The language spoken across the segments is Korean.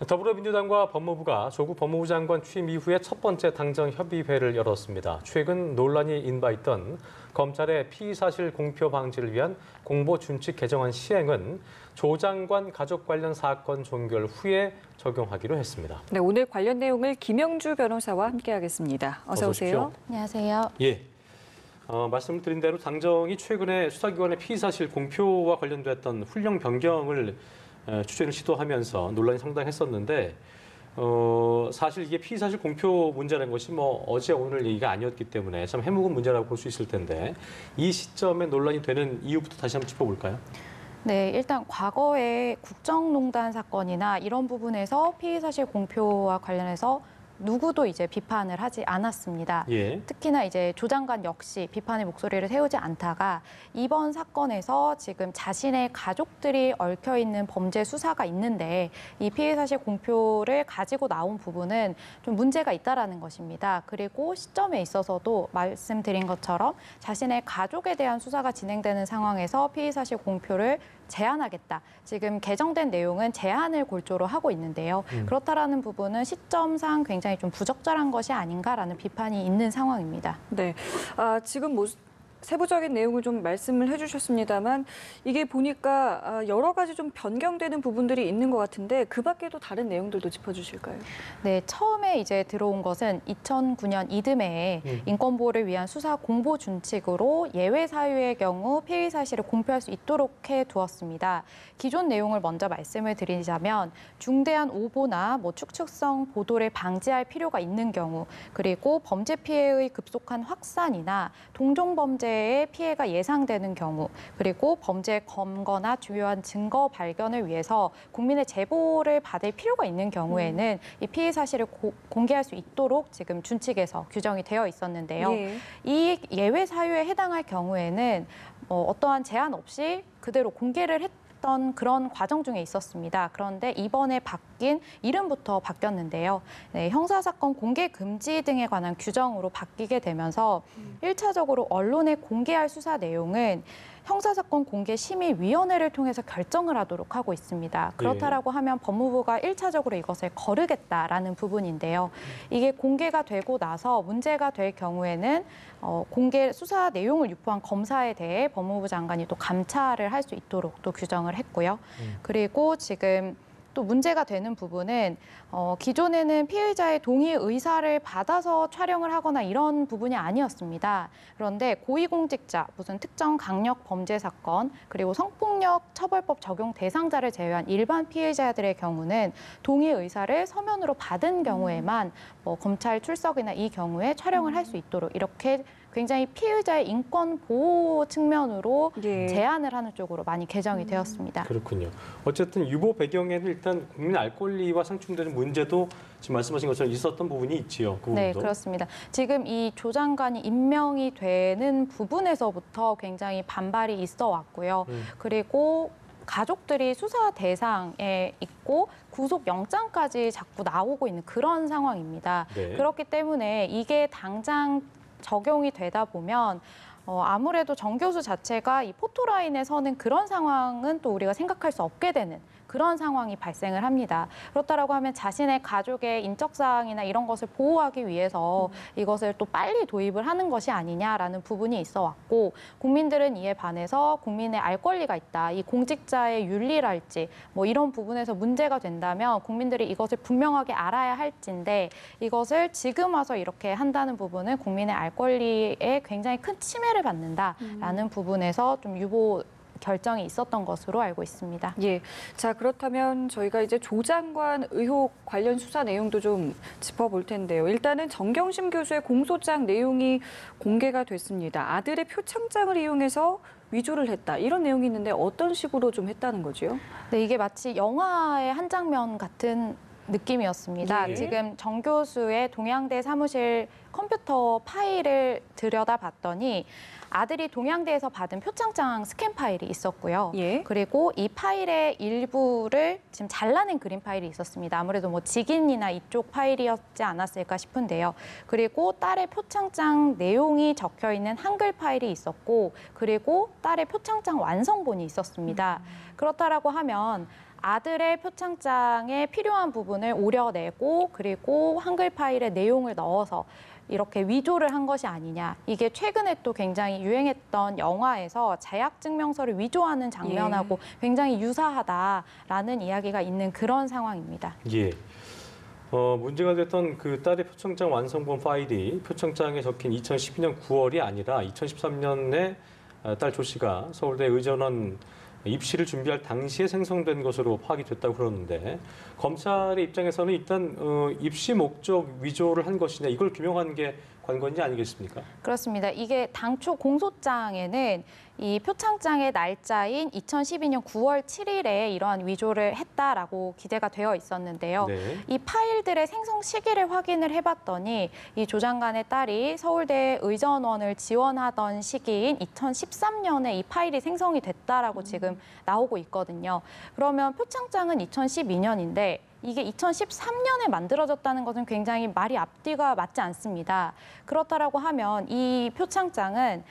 더불어민주당과 법무부가 조국 법무부 장관 취임 이후에 첫 번째 당정 협의회를 열었습니다. 최근 논란이 인바있던 검찰의 피의사실 공표 방지를 위한 공보준칙 개정안 시행은 조 장관 가족 관련 사건 종결 후에 적용하기로 했습니다. 네, 오늘 관련 내용을 김영주 변호사와 함께하겠습니다. 어서 오세요. 안녕하세요. 예. 말씀드린 대로 당정이 최근에 수사기관의 피의사실 공표와 관련됐던 훈령 변경을 추진을 시도하면서 논란이 상당했었는데 사실 이게 피의사실 공표 문제라는 것이 어제 오늘 얘기가 아니었기 때문에 참 해묵은 문제라고 볼 수 있을 텐데 이 시점에 논란이 되는 이유부터 다시 한번 짚어볼까요? 네, 일단 과거의 국정농단 사건이나 이런 부분에서 피의사실 공표와 관련해서 누구도 이제 비판을 하지 않았습니다. 예. 특히나 이제 조 장관 역시 비판의 목소리를 세우지 않다가 이번 사건에서 지금 자신의 가족들이 얽혀 있는 범죄 수사가 있는데 이 피의사실 공표를 가지고 나온 부분은 좀 문제가 있다라는 것입니다. 그리고 시점에 있어서도 말씀드린 것처럼 자신의 가족에 대한 수사가 진행되는 상황에서 피의사실 공표를 제한하겠다. 지금 개정된 내용은 제한을 골조로 하고 있는데요. 그렇다라는 부분은 시점상 굉장히 좀 부적절한 것이 아닌가라는 비판이 있는 상황입니다. 네, 지금 세부적인 내용을 좀 말씀을 해주셨습니다만 이게 보니까 여러 가지 좀 변경되는 부분들이 있는 것 같은데 그 밖에도 다른 내용들도 짚어주실까요? 네, 처음에 이제 들어온 것은 2009년 이듬해에 인권보호를 위한 수사 공보 준칙으로 예외 사유의 경우 피의 사실을 공표할 수 있도록 해두었습니다. 기존 내용을 먼저 말씀을 드리자면 중대한 오보나 축축성 보도를 방지할 필요가 있는 경우 그리고 범죄 피해의 급속한 확산이나 동종 범죄의 피해가 예상되는 경우 그리고 범죄 검거나 주요한 증거 발견을 위해서 국민의 제보를 받을 필요가 있는 경우에는 이 피해 사실을 공개할 수 있도록 지금 준칙에서 규정이 되어 있었는데요. 예. 이 예외 사유에 해당할 경우에는 어떠한 제한 없이 그대로 공개를 했던 그런 과정 중에 있었습니다. 그런데 이번에 바뀐 이름부터 바뀌었는데요. 네, 형사사건 공개 금지 등에 관한 규정으로 바뀌게 되면서 1차적으로 언론에 공개할 수사 내용은 형사사건 공개심의위원회를 통해서 결정을 하도록 하고 있습니다. 그렇다라고 하면 법무부가 1차적으로 이것을 거르겠다라는 부분인데요. 이게 공개가 되고 나서 문제가 될 경우에는 공개 수사 내용을 유포한 검사에 대해 법무부 장관이 또 감찰을 할 수 있도록 또 규정을 했고요. 그리고 지금 또 문제가 되는 부분은 기존에는 피해자의 동의 의사를 받아서 촬영을 하거나 이런 부분이 아니었습니다. 그런데 고위공직자, 무슨 특정 강력 범죄 사건, 그리고 성폭력 처벌법 적용 대상자를 제외한 일반 피해자들의 경우는 동의 의사를 서면으로 받은 경우에만 검찰 출석이나 이 경우에 촬영을 할 수 있도록 이렇게 굉장히 피해자의 인권 보호 측면으로 제한을 하는 쪽으로 많이 개정이 되었습니다. 그렇군요. 어쨌든 유보 배경에는 일단 국민 알 권리와 상충되는 문제도 지금 말씀하신 것처럼 있었던 부분이 있지요. 그 네, 부분도. 그렇습니다. 지금 이 조 장관이 임명이 되는 부분에서부터 굉장히 반발이 있어 왔고요. 그리고 가족들이 수사 대상에 있고 구속영장까지 자꾸 나오고 있는 그런 상황입니다. 네. 그렇기 때문에 이게 당장 적용이 되다 보면 아무래도 정 교수 자체가 이 포토라인에 서는 그런 상황은 또 우리가 생각할 수 없게 되는 그런 상황이 발생을 합니다. 그렇다라고 하면 자신의 가족의 인적사항이나 이런 것을 보호하기 위해서 이것을 또 빨리 도입을 하는 것이 아니냐라는 부분이 있어 왔고 국민들은 이에 반해서 국민의 알 권리가 있다. 이 공직자의 윤리랄지 이런 부분에서 문제가 된다면 국민들이 이것을 분명하게 알아야 할진데 이것을 지금 와서 이렇게 한다는 부분은 국민의 알 권리에 굉장히 큰 침해를 받는다라는 부분에서 좀 유보 결정이 있었던 것으로 알고 있습니다. 예. 자, 그렇다면 저희가 이제 조 장관 의혹 관련 수사 내용도 좀 짚어볼 텐데요. 일단은 정경심 교수의 공소장 내용이 공개가 됐습니다. 아들의 표창장을 이용해서 위조를 했다. 이런 내용이 있는데 어떤 식으로 좀 했다는 거죠? 네, 이게 마치 영화의 한 장면 같은 느낌이었습니다. 예. 지금 정 교수의 동양대 사무실 컴퓨터 파일을 들여다봤더니 아들이 동양대에서 받은 표창장 스캔 파일이 있었고요. 예. 그리고 이 파일의 일부를 지금 잘라낸 그림 파일이 있었습니다. 아무래도 직인이나 이쪽 파일이었지 않았을까 싶은데요. 그리고 딸의 표창장 내용이 적혀 있는 한글 파일이 있었고, 그리고 딸의 표창장 완성본이 있었습니다. 그렇다라고 하면 아들의 표창장에 필요한 부분을 오려내고 그리고 한글 파일에 내용을 넣어서 이렇게 위조를 한 것이 아니냐. 이게 최근에 또 굉장히 유행했던 영화에서 자약증명서를 위조하는 장면하고 굉장히 유사하다라는 이야기가 있는 그런 상황입니다. 예. 문제가 됐던 그 딸의 표창장 완성본 파일이 표창장에 적힌 2012년 9월이 아니라 2013년에 딸 조 씨가 서울대 의전원 입시를 준비할 당시에 생성된 것으로 파악이 됐다고 그러는데 검찰의 입장에서는 일단 입시 목적 위조를 한 것이냐 이걸 규명하는 게 관건이 아니겠습니까? 그렇습니다. 이게 당초 공소장에는 이 표창장의 날짜인 2012년 9월 7일에 이러한 위조를 했다라고 기재가 되어 있었는데요. 네. 이 파일들의 생성 시기를 확인을 해봤더니 이 조 장관의 딸이 서울대 의전원을 지원하던 시기인 2013년에 이 파일이 생성이 됐다라고 지금 나오고 있거든요. 그러면 표창장은 2012년인데 이게 2013년에 만들어졌다는 것은 굉장히 말이 앞뒤가 맞지 않습니다. 그렇다라고 하면 이 표창장은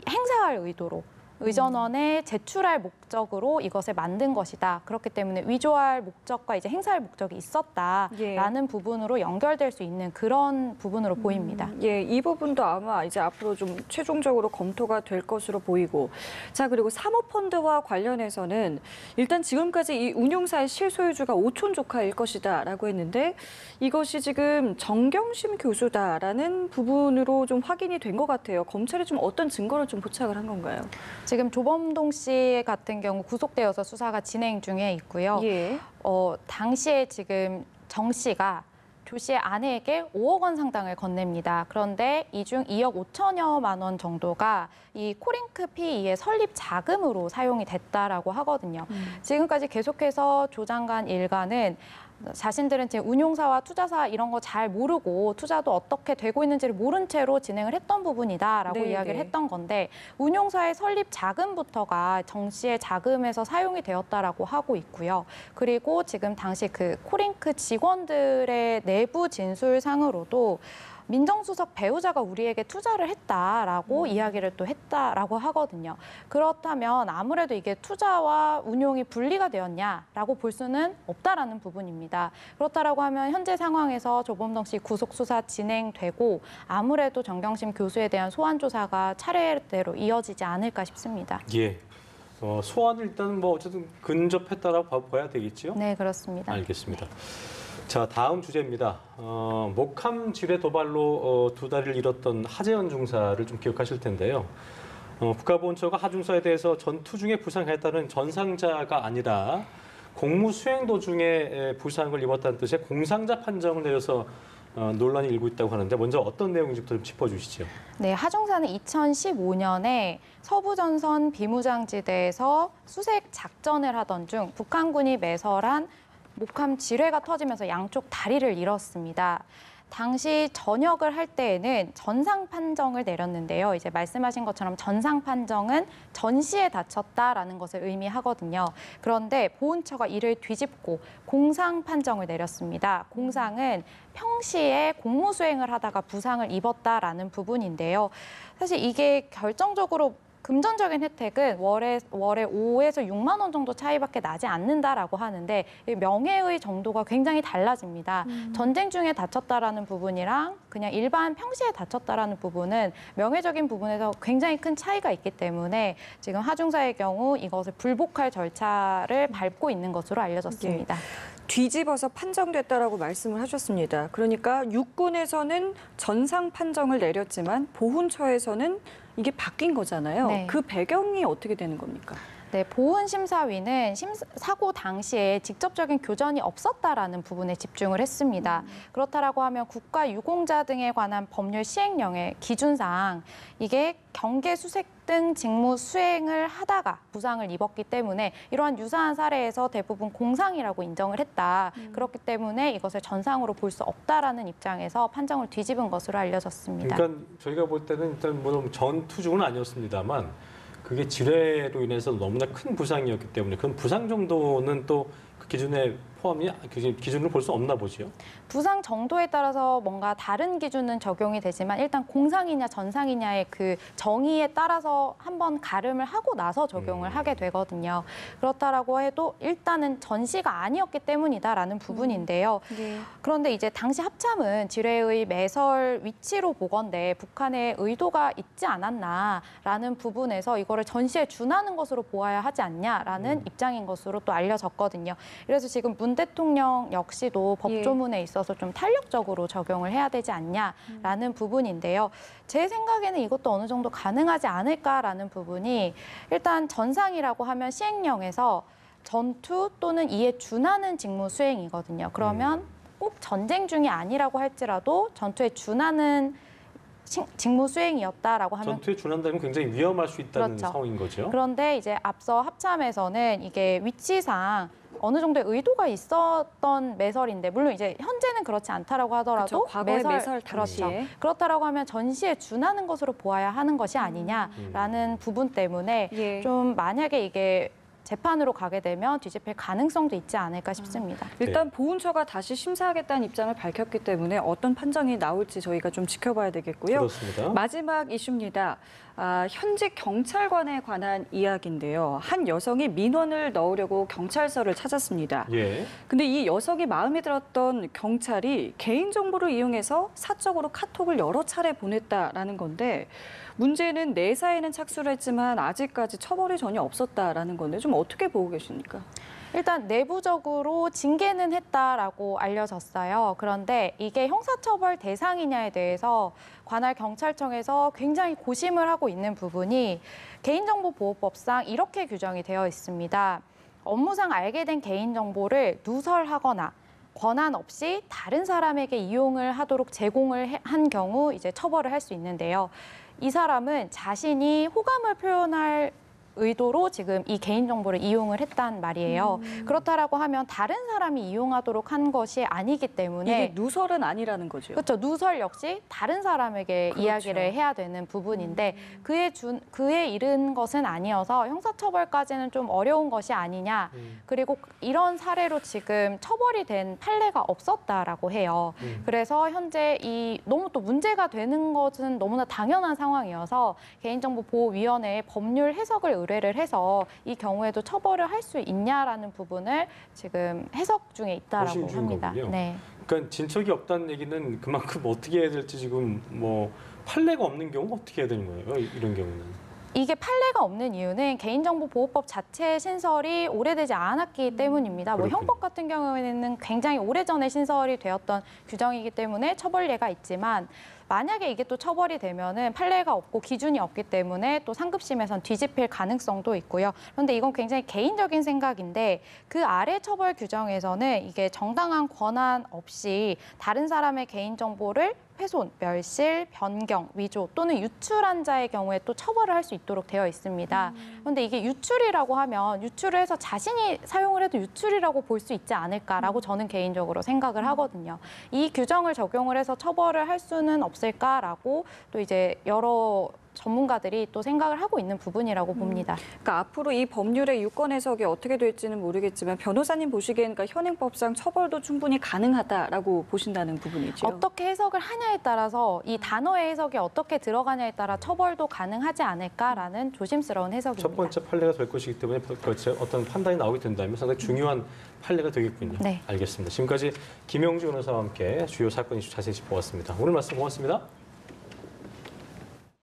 행사할 의도로 의전원에 제출할 목적으로 이것을 만든 것이다. 그렇기 때문에 위조할 목적과 이제 행사할 목적이 있었다라는 부분으로 연결될 수 있는 그런 부분으로 보입니다. 예, 이 부분도 아마 이제 앞으로 좀 최종적으로 검토가 될 것으로 보이고, 자 그리고 사모펀드와 관련해서는 일단 지금까지 이 운용사의 실소유주가 오촌 조카일 것이다라고 했는데 이것이 지금 정경심 교수다라는 부분으로 좀 확인이 된 것 같아요. 검찰이 좀 어떤 증거를 좀 포착을 한 건가요? 지금 조범동 씨 같은 경우 구속되어서 수사가 진행 중에 있고요. 예. 당시에 지금 정 씨가 조 씨의 아내에게 5억 원 상당을 건넵니다. 그런데 이 중 2억 5천여만 원 정도가 이 코링크 PE의 설립 자금으로 사용이 됐다라고 하거든요. 지금까지 계속해서 조 장관 일가는 자신들은 지금 운용사와 투자사 이런 거 잘 모르고 투자도 어떻게 되고 있는지를 모른 채로 진행을 했던 부분이다라고 네, 이야기를 네. 했던 건데 운용사의 설립 자금부터가 정 씨의 자금에서 사용이 되었다라고 하고 있고요. 그리고 지금 당시 그 코링크 직원들의 내부 진술상으로도 민정수석 배우자가 우리에게 투자를 했다라고 이야기를 또 했다라고 하거든요. 그렇다면 아무래도 이게 투자와 운용이 분리가 되었냐라고 볼 수는 없다라는 부분입니다. 그렇다라고 하면 현재 상황에서 조범동 씨 구속 수사 진행되고 아무래도 정경심 교수에 대한 소환 조사가 차례대로 이어지지 않을까 싶습니다. 예. 소환을 일단 뭐 어쨌든 근접했다라고 봐야 되겠죠? 네, 그렇습니다. 알겠습니다. 자, 다음 주제입니다. 목함 지뢰 도발로 두 다리를 잃었던 하재현 중사를 좀 기억하실 텐데요. 국가보훈처가 하 중사에 대해서 전투 중에 부상했다는 전상자가 아니라 공무 수행 도중에 부상을 입었다는 뜻의 공상자 판정을 내려서 논란이 일고 있다고 하는데 먼저 어떤 내용인지부터 좀 짚어주시죠. 네, 하중사는 2015년에 서부전선 비무장지대에서 수색 작전을 하던 중 북한군이 매설한 목함 지뢰가 터지면서 양쪽 다리를 잃었습니다. 당시 전역을 할 때에는 전상 판정을 내렸는데요. 이제 말씀하신 것처럼 전상 판정은 전시에 다쳤다라는 것을 의미하거든요. 그런데 보훈처가 이를 뒤집고 공상 판정을 내렸습니다. 공상은 평시에 공무 수행을 하다가 부상을 입었다라는 부분인데요. 사실 이게 결정적으로 금전적인 혜택은 월에 5에서 6만 원 정도 차이밖에 나지 않는다라고 하는데 명예의 정도가 굉장히 달라집니다. 전쟁 중에 다쳤다라는 부분이랑 그냥 일반 평시에 다쳤다라는 부분은 명예적인 부분에서 굉장히 큰 차이가 있기 때문에 지금 하중사의 경우 이것을 불복할 절차를 밟고 있는 것으로 알려졌습니다. 뒤집어서 판정됐다라고 말씀을 하셨습니다. 그러니까 육군에서는 전상 판정을 내렸지만 보훈처에서는 이게 바뀐 거잖아요. 네. 그 배경이 어떻게 되는 겁니까? 네, 보훈심사위는 사고 당시에 직접적인 교전이 없었다라는 부분에 집중을 했습니다. 그렇다라고 하면 국가유공자 등에 관한 법률 시행령의 기준상 이게 경계 수색 등 직무 수행을 하다가 부상을 입었기 때문에 이러한 유사한 사례에서 대부분 공상이라고 인정을 했다. 그렇기 때문에 이것을 전상으로 볼 수 없다라는 입장에서 판정을 뒤집은 것으로 알려졌습니다. 그러니까 저희가 볼 때는 일단 뭐 전투 중은 아니었습니다만 그게 지뢰로 인해서 너무나 큰 부상이었기 때문에 그런 부상 정도는 또 그 기준에 포함이 기준으로 볼 수 없나 보지요. 부상 정도에 따라서 뭔가 다른 기준은 적용이 되지만 일단 공상이냐 전상이냐의 그 정의에 따라서 한번 가름을 하고 나서 적용을 하게 되거든요. 그렇다라고 해도 일단은 전시가 아니었기 때문이다라는 부분인데요. 네. 그런데 이제 당시 합참은 지뢰의 매설 위치로 보건대 북한의 의도가 있지 않았나라는 부분에서 이거를 전시에 준하는 것으로 보아야 하지 않냐라는 입장인 것으로 또 알려졌거든요. 그래서 지금 문 대통령 역시도 법조문에 있어서 좀 탄력적으로 적용을 해야 되지 않냐라는 부분인데요. 제 생각에는 이것도 어느 정도 가능하지 않을까라는 부분이 일단 전상이라고 하면 시행령에서 전투 또는 이에 준하는 직무 수행이거든요. 그러면 꼭 전쟁 중이 아니라고 할지라도 전투에 준하는 직무 수행이었다라고 하면 전투에 준한다면 굉장히 위험할 수 있다는 그렇죠. 상황인 거죠. 그런데 이제 앞서 합참에서는 이게 위치상 어느 정도의 의도가 있었던 매설인데 물론 이제 현재는 그렇지 않다라고 하더라도 그렇죠. 과거의 매설 당시에. 그렇죠. 그렇다라고 하면 전시에 준하는 것으로 보아야 하는 것이 아니냐라는 부분 때문에 예. 좀 만약에 이게 재판으로 가게 되면 뒤집힐 가능성도 있지 않을까 싶습니다. 일단 보훈처가 다시 심사하겠다는 입장을 밝혔기 때문에 어떤 판정이 나올지 저희가 좀 지켜봐야 되겠고요. 그렇습니다. 마지막 이슈입니다. 현직 경찰관에 관한 이야기인데요. 한 여성이 민원을 넣으려고 경찰서를 찾았습니다. 예. 근데 이 여성이 마음에 들었던 경찰이 개인정보를 이용해서 사적으로 카톡을 여러 차례 보냈다라는 건데 문제는 내사에는 착수를 했지만 아직까지 처벌이 전혀 없었다라는 건데 좀 어떻게 보고 계십니까? 일단 내부적으로 징계는 했다라고 알려졌어요. 그런데 이게 형사처벌 대상이냐에 대해서 관할 경찰청에서 굉장히 고심을 하고 있는 부분이 개인정보보호법상 이렇게 규정이 되어 있습니다. 업무상 알게 된 개인정보를 누설하거나 권한 없이 다른 사람에게 이용을 하도록 제공을 한 경우 이제 처벌을 할 수 있는데요. 이 사람은 자신이 호감을 표현할 의도로 지금 이 개인정보를 이용을 했단 말이에요. 그렇다라고 하면 다른 사람이 이용하도록 한 것이 아니기 때문에 이게 누설은 아니라는 거죠. 그렇죠. 누설 역시 다른 사람에게 그렇죠. 이야기를 해야 되는 부분인데 그에 이른 것은 아니어서 형사처벌까지는 좀 어려운 것이 아니냐. 그리고 이런 사례로 지금 처벌이 된 판례가 없었다라고 해요. 그래서 현재 이 너무 또 문제가 되는 것은 너무나 당연한 상황이어서 개인정보보호위원회에 법률 해석을 의뢰를 해서 이 경우에도 처벌을 할 수 있냐라는 부분을 지금 해석 중에 있다라고 고심 중인 합니다. 거군요. 네. 그러니까 진척이 없다는 얘기는 그만큼 어떻게 해야 될지 지금 뭐 판례가 없는 경우 어떻게 해야 되는 거예요? 이런 경우는. 이게 판례가 없는 이유는 개인정보보호법 자체 신설이 오래되지 않았기 때문입니다. 뭐 그렇군요. 형법 같은 경우에는 굉장히 오래전에 신설이 되었던 규정이기 때문에 처벌예가 있지만 만약에 이게 또 처벌이 되면은 판례가 없고 기준이 없기 때문에 또 상급심에선 뒤집힐 가능성도 있고요. 그런데 이건 굉장히 개인적인 생각인데 그 아래 처벌 규정에서는 이게 정당한 권한 없이 다른 사람의 개인정보를 훼손, 멸실, 변경, 위조 또는 유출한 자의 경우에 또 처벌을 할 수 있도록 되어 있습니다. 그런데 이게 유출이라고 하면 유출을 해서 자신이 사용을 해도 유출이라고 볼 수 있지 않을까라고 저는 개인적으로 생각을 하거든요. 이 규정을 적용을 해서 처벌을 할 수는 없을까라고 또 이제 여러 전문가들이 또 생각을 하고 있는 부분이라고 봅니다. 그러니까 앞으로 이 법률의 유권 해석이 어떻게 될지는 모르겠지만 변호사님 보시기엔 그러니까 현행법상 처벌도 충분히 가능하다라고 보신다는 부분이죠. 어떻게 해석을 하냐에 따라서 이 단어의 해석이 어떻게 들어가냐에 따라 처벌도 가능하지 않을까라는 조심스러운 해석입니다. 첫 번째 판례가 될 것이기 때문에 어떤 판단이 나오게 된다면 상당히 중요한 판례가 되겠군요. 네. 알겠습니다. 지금까지 김영주 변호사와 함께 주요 사건 이슈 자세히 짚어봤습니다. 오늘 말씀 고맙습니다.